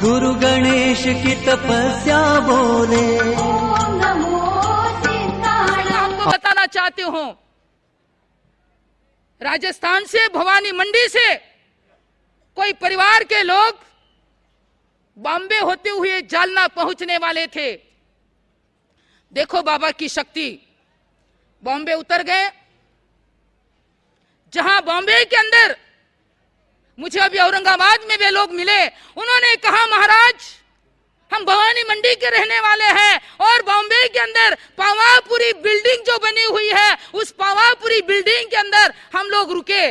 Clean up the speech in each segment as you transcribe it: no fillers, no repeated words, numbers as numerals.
गुरु गणेश की तपस्या बोले। आपको बताना चाहती हूँ, राजस्थान से, भवानी मंडी से कोई परिवार के लोग बॉम्बे होते हुए जालना पहुंचने वाले थे। देखो बाबा की शक्ति। बॉम्बे उतर गए। जहां बॉम्बे के अंदर मुझे अभी औरंगाबाद में वे लोग मिले, उन्होंने कहा महाराज हम भवानी मंडी के रहने वाले हैं और बॉम्बे के अंदर पावापुरी बिल्डिंग जो बनी हुई है, उस पावापुरी बिल्डिंग के अंदर हम लोग रुके।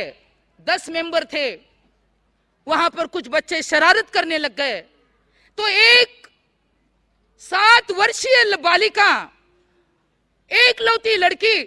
10 मेंबर थे। वहां पर कुछ बच्चे शरारत करने लग गए तो एक 7 वर्षीय बालिका, एक लौती लड़की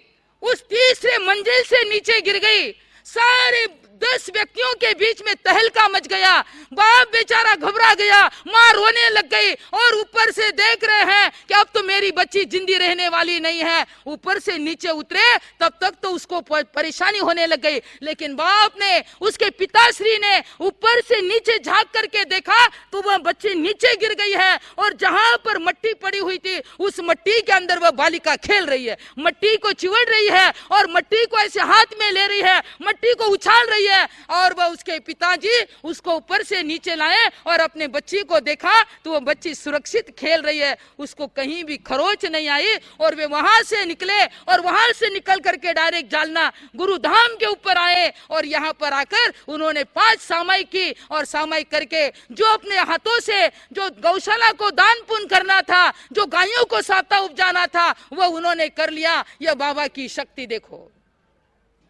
उस तीसरे मंजिल से नीचे गिर गई। सारे 10 व्यक्तियों के बीच में तहलका मच गया। बाप बेचारा घबरा गया, मां रोने लग गई और ऊपर से देख रहे हैं कि अब तो मेरी बच्ची जिंदी रहने वाली नहीं है। ऊपर से नीचे उतरे तब तक तो उसको परेशानी होने लग गई, लेकिन बाप ने, उसके पिताश्री ने ऊपर से नीचे झांक करके देखा तो वह बच्ची नीचे गिर गई है और जहां पर मट्टी पड़ी हुई थी उस मट्टी के अंदर वह बालिका खेल रही है, मट्टी को चिवड़ रही है और मट्टी को ऐसे हाथ में ले रही है, मट्टी को उछाल रही है। और वह, उसके पिताजी उसको ऊपर से नीचे लाए और अपने बच्ची को देखा तो वह बच्ची सुरक्षित खेल रही है, उसको कहीं भी खरोच नहीं आई। और वे वहां से निकले और वहां से निकल करके डायरेक्ट जालना गुरुधाम के ऊपर आए और यहाँ पर आकर उन्होंने 5 सामाई की और सामाई करके जो अपने हाथों से जो गौशाला को दान पुण्य करना था, जो गायों को साता उपजाना था, वह उन्होंने कर लिया। यह बाबा की शक्ति देखो।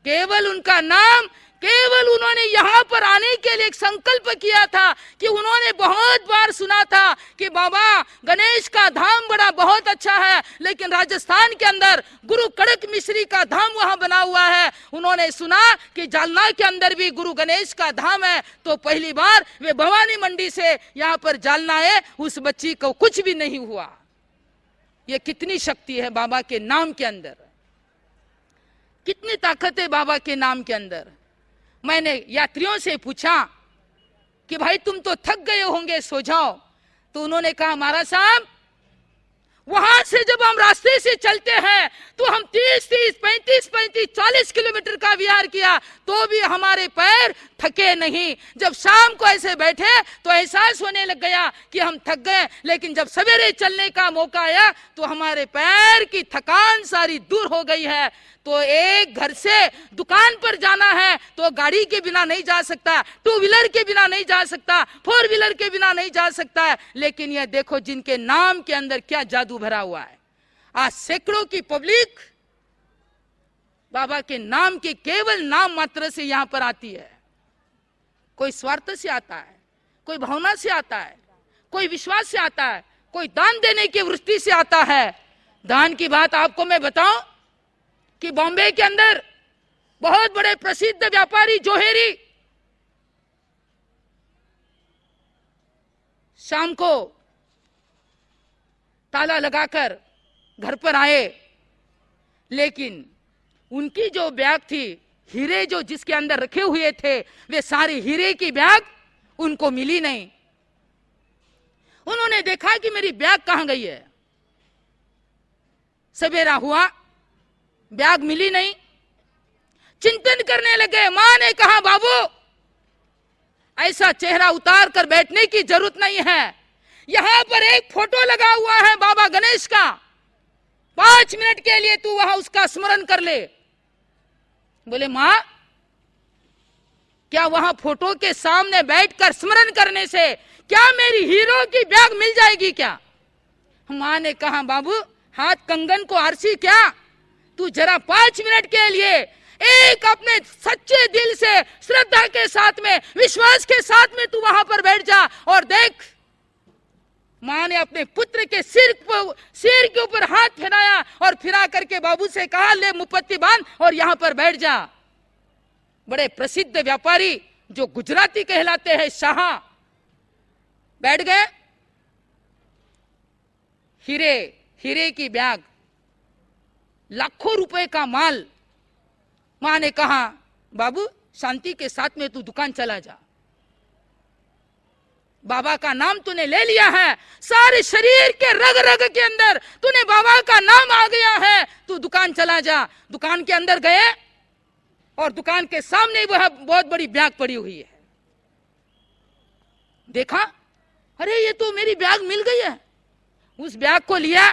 केवल उनका नाम, केवल उन्होंने यहाँ पर आने के लिए एक संकल्प किया था कि उन्होंने बहुत बार सुना था कि बाबा गणेश का धाम बड़ा बहुत अच्छा है, लेकिन राजस्थान के अंदर गुरु कड़क मिश्री का धाम वहां बना हुआ है। उन्होंने सुना कि जालना के अंदर भी गुरु गणेश का धाम है, तो पहली बार वे भवानी मंडी से यहाँ पर जालना आए। उस बच्ची को कुछ भी नहीं हुआ। ये कितनी शक्ति है बाबा के नाम के अंदर, कितनी ताकत है बाबा के नाम के अंदर। मैंने यात्रियों से पूछा कि भाई तुम तो थक गए होंगे, सो जाओ। तो उन्होंने कहा महाराज साहब, वहां से जब हम रास्ते से चलते हैं तो हम 30-30, 35-35, 40 किलोमीटर का विहार किया तो भी हमारे पैर थके नहीं। जब शाम को ऐसे बैठे तो एहसास होने लग गया कि हम थक गए, लेकिन जब सवेरे चलने का मौका आया तो हमारे पैर की थकान सारी दूर हो गई है। तो एक घर से दुकान पर जाना है तो गाड़ी के बिना नहीं जा सकता, 2 व्हीलर के बिना नहीं जा सकता, 4 व्हीलर के बिना नहीं जा सकता है। लेकिन यह देखो जिनके नाम के अंदर क्या जादू भरा हुआ है। आज सैकड़ों की पब्लिक बाबा के नाम के केवल नाम मात्र से यहां पर आती है। कोई स्वार्थ से आता है, कोई भावना से आता है, कोई विश्वास से आता है, कोई दान देने की वृत्ति से आता है। दान की बात आपको मैं बताऊं कि बॉम्बे के अंदर बहुत बड़े प्रसिद्ध व्यापारी जोहेरी शाम को ताला लगाकर घर पर आए, लेकिन उनकी जो बैग थी, हीरे जो जिसके अंदर रखे हुए थे, वे सारे हीरे की बैग उनको मिली नहीं। उन्होंने देखा कि मेरी बैग कहां गई है। सवेरा हुआ, बैग मिली नहीं। चिंतन करने लगे। मां ने कहा बाबू ऐसा चेहरा उतार कर बैठने की जरूरत नहीं है, यहां पर एक फोटो लगा हुआ है बाबा गणेश का, 5 मिनट के लिए तू वहां उसका स्मरण कर ले। बोले मां क्या वहां फोटो के सामने बैठकर स्मरण करने से क्या मेरी हीरो की बैग मिल जाएगी क्या? मां ने कहा बाबू हाथ कंगन को आरसी क्या, तू जरा 5 मिनट के लिए एक अपने सच्चे दिल से, श्रद्धा के साथ में, विश्वास के साथ में तू वहां पर बैठ जा और देख। मां ने अपने पुत्र के सिर के ऊपर हाथ फिराया और फिरा करके बाबू से कहा ले मुपत्ती बांध और यहां पर बैठ जा। बड़े प्रसिद्ध व्यापारी जो गुजराती कहलाते हैं शाह, बैठ गए। हीरे की बैग, लाखों रुपए का माल। मां ने कहा बाबू शांति के साथ में तू दुकान चला जा। बाबा का नाम तूने ले लिया है, सारे शरीर के रग रग के अंदर तूने बाबा का नाम आ गया है, तू दुकान चला जा। दुकान के अंदर गए और दुकान के सामने वह बहुत बड़ी बैग पड़ी हुई है। देखा, अरे ये तो मेरी बैग मिल गई है। उस बैग को लिया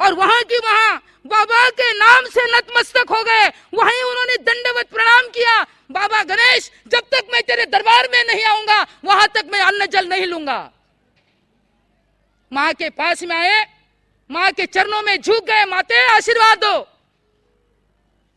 और वहां की वहां बाबा के नाम से नतमस्तक हो गए। वहीं उन्होंने दंडवत प्रणाम किया, बाबा गणेश, जब तक मैं तेरे दरबार में नहीं आऊंगा वहां तक मैं अन्न जल नहीं लूंगा। मां के पास में आए, मां के चरणों में झुक गए, माते आशीर्वाद दो।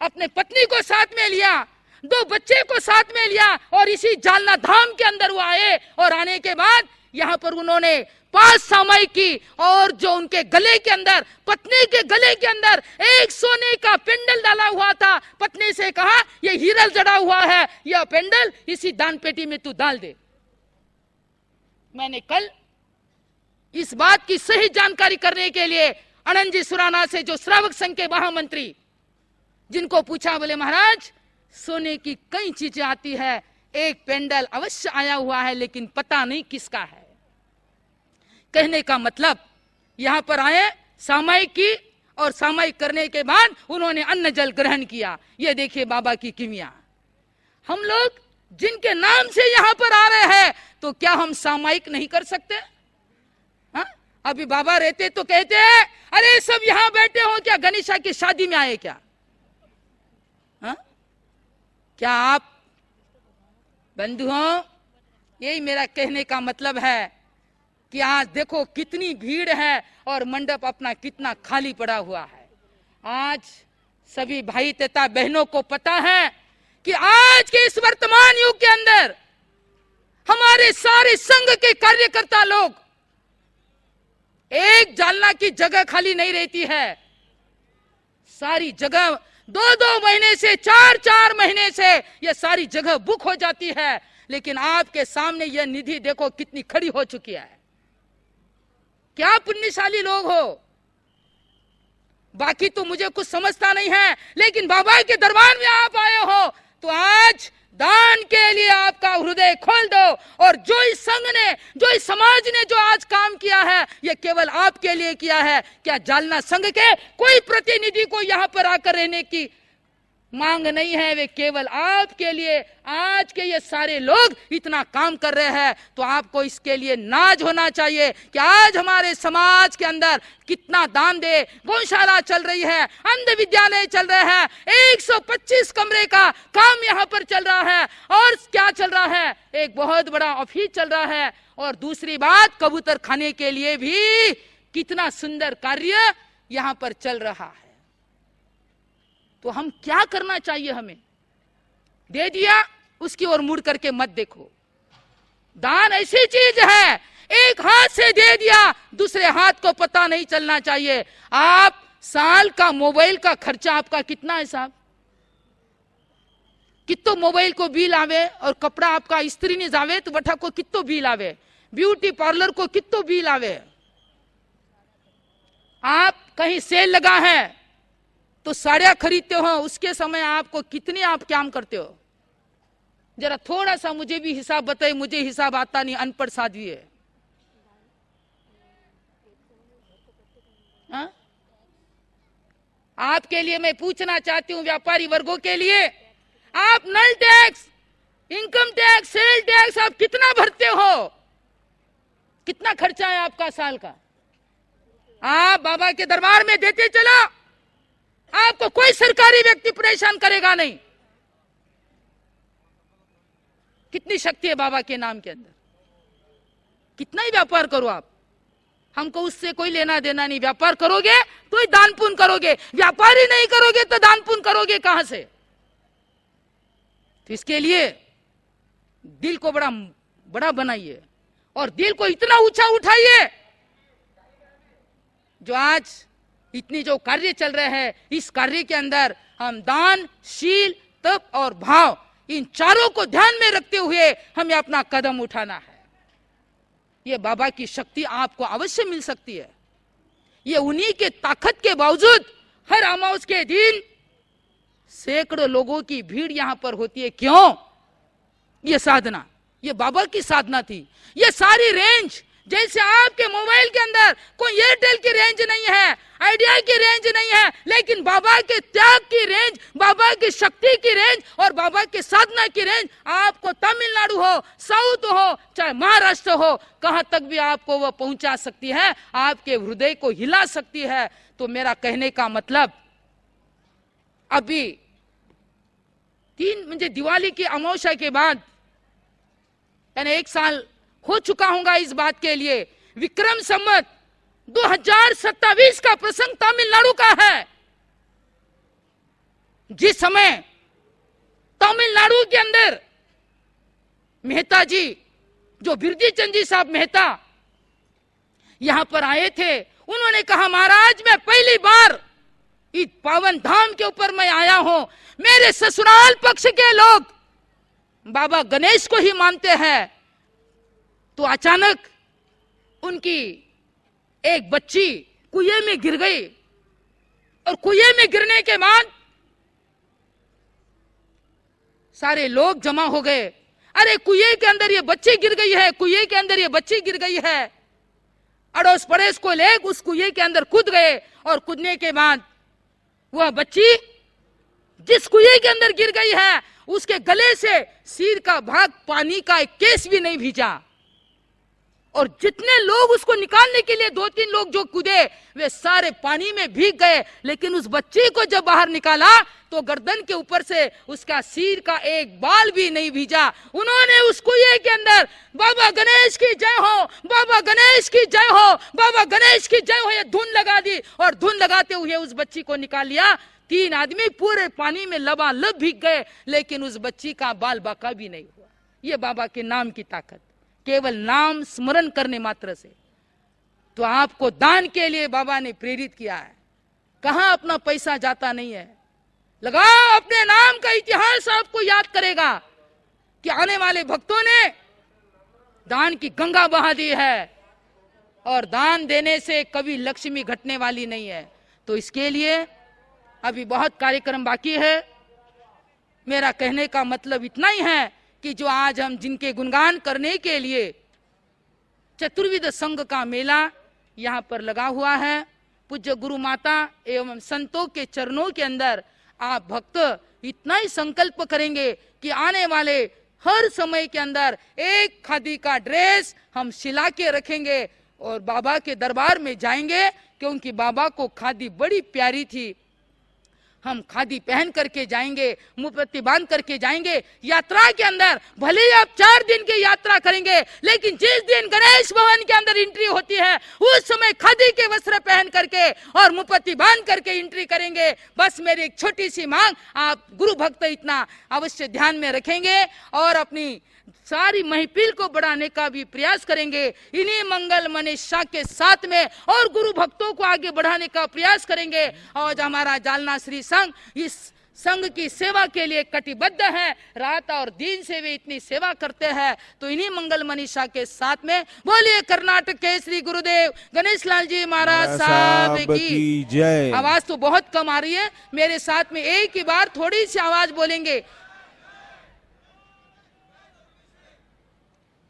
अपने पत्नी को साथ में लिया, 2 बच्चे को साथ में लिया और इसी जालना धाम के अंदर वो आए। और आने के बाद यहां पर उन्होंने 5 सामायिक की और जो उनके गले के अंदर, पत्नी के गले के अंदर एक सोने का पेंडल डाला हुआ था। पत्नी से कहा, ये हीरा जड़ा हुआ है, यह पेंडल इसी दान पेटी में तू डाल दे। मैंने कल इस बात की सही जानकारी करने के लिए आनंद जी सुराना से, जो श्रावक संघ के महामंत्री, जिनको पूछा, बोले महाराज सोने की कई चीजें आती है, एक पेंडल अवश्य आया हुआ है लेकिन पता नहीं किसका है। कहने का मतलब, यहां पर आए, सामायिक की और सामायिक करने के बाद उन्होंने अन्न जल ग्रहण किया। ये देखिए बाबा की किमिया। हम लोग जिनके नाम से यहां पर आ रहे हैं, तो क्या हम सामायिक नहीं कर सकते? हा? अभी बाबा रहते तो कहते हैं, अरे सब यहां बैठे हो क्या, गणेशा की शादी में आए क्या? हा? क्या आप बंधुओं, यही मेरा कहने का मतलब है कि आज देखो कितनी भीड़ है और मंडप अपना कितना खाली पड़ा हुआ है। आज सभी भाई तथा बहनों को पता है कि आज के इस वर्तमान युग के अंदर हमारे सारे संघ के कार्यकर्ता लोग, एक जालना की जगह खाली नहीं रहती है, सारी जगह 2-2 महीने से 4-4 महीने से यह सारी जगह बुक हो जाती है। लेकिन आपके सामने यह निधि देखो कितनी खड़ी हो चुकी है। क्या पुण्यशाली लोग हो। बाकी तो मुझे कुछ समझता नहीं है, लेकिन बाबा के दरबार में आप आए हो तो आज दान के लिए आपका हृदय खोल दो। और जो इस संघ ने, जो इस समाज ने जो आज काम किया है, यह केवल आपके लिए किया है। क्या जालना संघ के कोई प्रतिनिधि को यहां पर आकर रहने की मांग नहीं है, वे केवल आपके लिए आज के ये सारे लोग इतना काम कर रहे हैं। तो आपको इसके लिए नाज होना चाहिए कि आज हमारे समाज के अंदर कितना दान दे। गौशाला चल रही है, अंध विद्यालय चल रहे हैं, 125 कमरे का काम यहाँ पर चल रहा है। और क्या चल रहा है, एक बहुत बड़ा ऑफिस चल रहा है। और दूसरी बात, कबूतर खाने के लिए भी कितना सुंदर कार्य यहाँ पर चल रहा है। तो हम क्या करना चाहिए, हमें दे दिया उसकी ओर मुड़ करके मत देखो। दान ऐसी चीज है, एक हाथ से दे दिया दूसरे हाथ को पता नहीं चलना चाहिए। आप साल का मोबाइल का खर्चा आपका कितना है साहब? कितो मोबाइल को बिल आवे, और कपड़ा आपका स्त्री ने जावे तो बठा को कितो बिल आवे, ब्यूटी पार्लर को कितो बिल आवे। आप कहीं सेल लगा है तो साड़ियां खरीदते हो, उसके समय आपको कितनी आप काम करते हो? जरा थोड़ा सा मुझे भी हिसाब बताइए, मुझे हिसाब आता नहीं, अनपढ़ साध्वी है। आपके लिए मैं पूछना चाहती हूं, व्यापारी वर्गों के लिए, आप नल tax, income tax, sale tax आप कितना भरते हो? कितना खर्चा है आपका साल का? आप बाबा के दरबार में देते चलो, आपको कोई सरकारी व्यक्ति परेशान करेगा नहीं। कितनी शक्ति है बाबा के नाम के अंदर। कितना ही व्यापार करो आप, हमको उससे कोई लेना देना नहीं। व्यापार करोगे तो ही दान पुण्य करोगे, व्यापार ही नहीं करोगे तो दान पुण्य करोगे कहां से? तो इसके लिए दिल को बड़ा बड़ा बनाइए और दिल को इतना ऊंचा उठाइए। जो आज इतनी जो कार्य चल रहे हैं, इस कार्य के अंदर हम दान, शील, तप और भाव, इन चारों को ध्यान में रखते हुए हमें अपना कदम उठाना है। ये बाबा की शक्ति आपको अवश्य मिल सकती है। ये उन्हीं के ताकत के बावजूद हर अमावस के दिन सैकड़ों लोगों की भीड़ यहां पर होती है। क्यों? ये साधना, ये बाबा की साधना थी। ये सारी रेंज, जैसे आपके मोबाइल के अंदर कोई एयरटेल की रेंज नहीं है, आइडिया की रेंज नहीं है, लेकिन बाबा के त्याग की रेंज, बाबा की शक्ति की रेंज और बाबा की साधना की रेंज आपको तमिलनाडु हो, साउथ हो, चाहे महाराष्ट्र हो, कहां तक भी आपको वह पहुंचा सकती है, आपके हृदय को हिला सकती है। तो मेरा कहने का मतलब, अभी दिवाली की अमावस्या के बाद यानी 1 साल हो चुका होगा इस बात के लिए। विक्रम संवत 2027 का प्रसंग तमिलनाडु का है, जिस समय तमिलनाडु के अंदर मेहता जी, जो बिरजी चंद जी साहब मेहता यहां पर आए थे, उन्होंने कहा महाराज मैं पहली बार इस पावन धाम के ऊपर मैं आया हूं। मेरे ससुराल पक्ष के लोग बाबा गणेश को ही मानते हैं। तो अचानक उनकी एक बच्ची कुएं में गिर गई और कुएं में गिरने के बाद सारे लोग जमा हो गए। अरे कुएं के अंदर ये बच्ची गिर गई है, कुएं के अंदर ये बच्ची गिर गई है। अड़ोस पड़ोस को ले उस कुएं के अंदर कूद गए और कूदने के बाद वह बच्ची जिस कुएं के अंदर गिर गई है उसके गले से सिर का भाग पानी का एक केस भी नहीं भीजा। और जितने लोग उसको निकालने के लिए 2-3 लोग जो कूदे वे सारे पानी में भीग गए, लेकिन उस बच्ची को जब बाहर निकाला तो गर्दन के ऊपर से उसका सिर का एक बाल भी नहीं भीजा। उन्होंने उस कुएं के अंदर बाबा गणेश की जय हो, बाबा गणेश की जय हो, बाबा गणेश की जय हो, ये धुन लगा दी और धुन लगाते हुए उस बच्ची को निकाल लिया। 3 आदमी पूरे पानी में लबालब भीग गए, लेकिन उस बच्ची का बाल बाका भी नहीं हुआ। ये बाबा के नाम की ताकत, केवल नाम स्मरण करने मात्र से। तो आपको दान के लिए बाबा ने प्रेरित किया है। कहां अपना पैसा जाता नहीं है, लगाओ अपने नाम का इतिहास आपको याद करेगा कि आने वाले भक्तों ने दान की गंगा बहा दी है और दान देने से कभी लक्ष्मी घटने वाली नहीं है। तो इसके लिए अभी बहुत कार्यक्रम बाकी है। मेरा कहने का मतलब इतना ही है कि जो आज हम जिनके गुणगान करने के लिए चतुर्विध संघ का मेला यहाँ पर लगा हुआ है, पूज्य गुरु माता एवं संतों के चरणों के अंदर आप भक्त इतना ही संकल्प करेंगे कि आने वाले हर समय के अंदर एक खादी का ड्रेस हम सिला के रखेंगे और बाबा के दरबार में जाएंगे, क्योंकि बाबा को खादी बड़ी प्यारी थी। हम खादी पहन करके जाएंगे, मुपत्ती बांध करके जाएंगे। यात्रा के अंदर भले ही आप 4 दिन की यात्रा करेंगे, लेकिन जिस दिन गणेश भवन के अंदर एंट्री होती है उस समय खादी के वस्त्र पहन करके और मुपत्ती बांध करके एंट्री करेंगे। बस मेरी एक छोटी सी मांग, आप गुरु भक्त इतना अवश्य ध्यान में रखेंगे और अपनी सारी महफिल को बढ़ाने का भी प्रयास करेंगे। इन्हीं मंगल मनीषा के साथ में और गुरु भक्तों को आगे बढ़ाने का प्रयास करेंगे। और हमारा जालना श्री संघ इस संघ की सेवा के लिए कटिबद्ध है, रात और दिन से वे इतनी सेवा करते हैं। तो इन्हीं मंगल मनीषा के साथ में बोलिए कर्नाटक के श्री गुरुदेव गणेश लाल जी महाराज साहब की जय। आवाज तो बहुत कम आ रही है, मेरे साथ में एक ही बार थोड़ी सी आवाज बोलेंगे।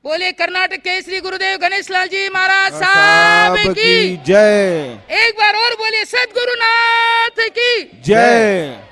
बोले कर्नाटक के श्री गुरुदेव गणेश लाल जी महाराज साहब की जय। एक बार और बोले सद्गुरुनाथ की जय।